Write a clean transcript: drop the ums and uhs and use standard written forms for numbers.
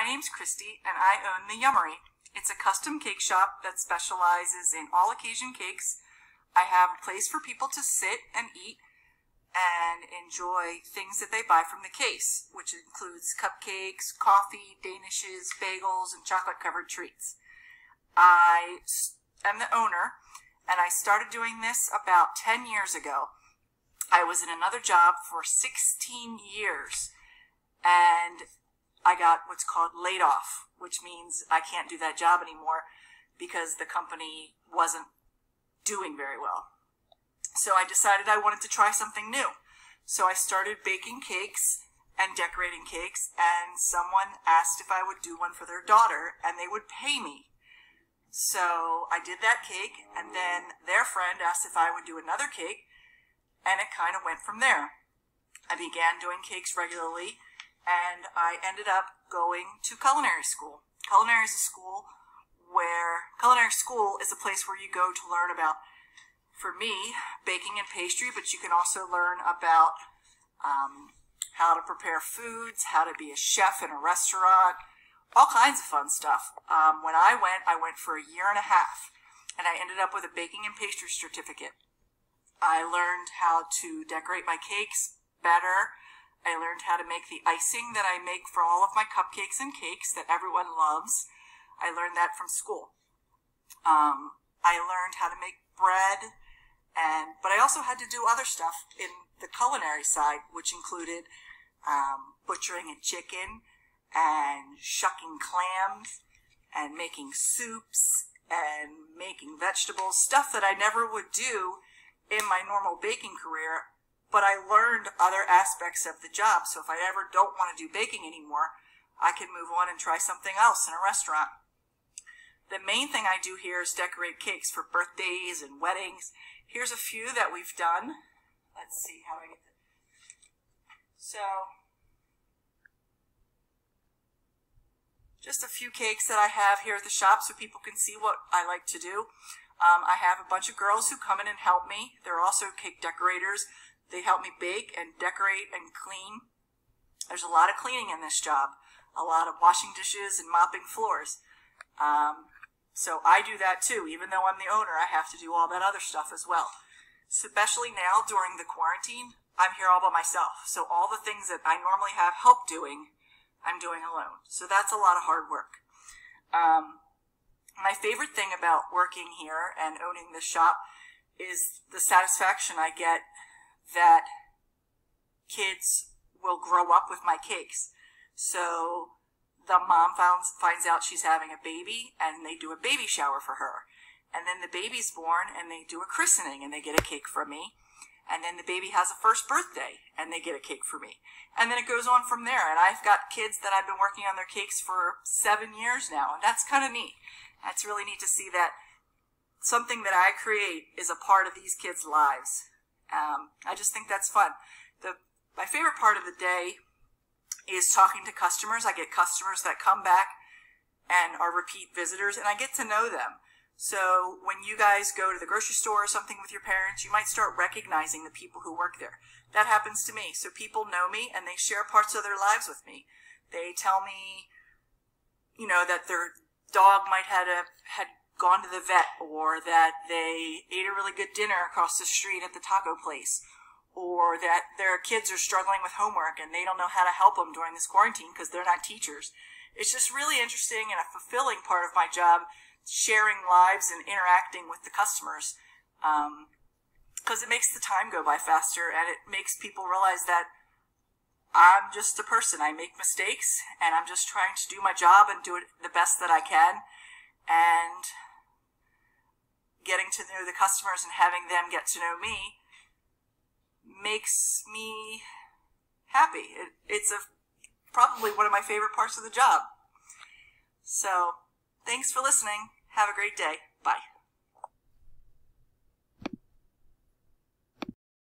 name's Christy, and I own The Yummery. It's a custom cake shop that specializes in all occasion cakes. I have a place for people to sit and eat and enjoy things that they buy from the case, which includes cupcakes, coffee, danishes, bagels, and chocolate-covered treats. I am the owner, and I started doing this about 10 years ago. I was in another job for 16 years, and I got what's called laid off, which means I can't do that job anymore because the company wasn't doing very well. So I decided I wanted to try something new. So I started baking cakes and decorating cakes, and someone asked if I would do one for their daughter, and they would pay me. So I did that cake, and then their friend asked if I would do another cake, and it kind of went from there. I began doing cakes regularly, and I ended up going to culinary school. Culinary school is a place where you go to learn about, for me, baking and pastry, but you can also learn about how to prepare foods, how to be a chef in a restaurant, all kinds of fun stuff. When I went for a year and a half, and I ended up with a baking and pastry certificate. I learned how to decorate my cakes better. I learned how to make the icing that I make for all of my cupcakes and cakes that everyone loves. I learned that from school. I learned how to make bread, but I also had to do other stuff in the culinary side, which included butchering a chicken and shucking clams and making soups and making vegetables, stuff that I never would do in my normal baking career, but I learned other aspects of the job. So if I ever don't want to do baking anymore, I can move on and try something else in a restaurant. The main thing I do here is decorate cakes for birthdays and weddings. Here's a few that we've done. Let's see how I get this. So, just a few cakes that I have here at the shop so people can see what I like to do. I have a bunch of girls who come in and help me. They're also cake decorators. They help me bake and decorate and clean. There's a lot of cleaning in this job. A lot of washing dishes and mopping floors. So I do that too. Even though I'm the owner, I have to do all that other stuff as well. Especially now during the quarantine, I'm here all by myself. So all the things that I normally have help doing, I'm doing alone. So that's a lot of hard work. My favorite thing about working here and owning this shop is the satisfaction I get that kids will grow up with my cakes. So the mom finds out she's having a baby, and they do a baby shower for her. And then the baby's born, and they do a christening, and they get a cake from me. And then the baby has a first birthday, and they get a cake from me. And then it goes on from there. And I've got kids that I've been working on their cakes for 7 years now, and that's kind of neat. That's really neat to see that something that I create is a part of these kids' lives. I just think that's fun. My favorite part of the day is talking to customers. I get customers that come back and are repeat visitors, and I get to know them. So when you guys go to the grocery store or something with your parents, you might start recognizing the people who work there. That happens to me. So people know me, and they share parts of their lives with me. They tell me, that their dog might had gone to the vet, or that they ate a really good dinner across the street at the taco place, or that their kids are struggling with homework and they don't know how to help them during this quarantine because they're not teachers. It's just really interesting and a fulfilling part of my job, sharing lives and interacting with the customers, because it makes the time go by faster, and it makes people realize that I'm just a person. I make mistakes, and I'm just trying to do my job and do it the best that I can, and getting to know the customers and having them get to know me makes me happy. It's probably one of my favorite parts of the job. So, thanks for listening. Have a great day. Bye.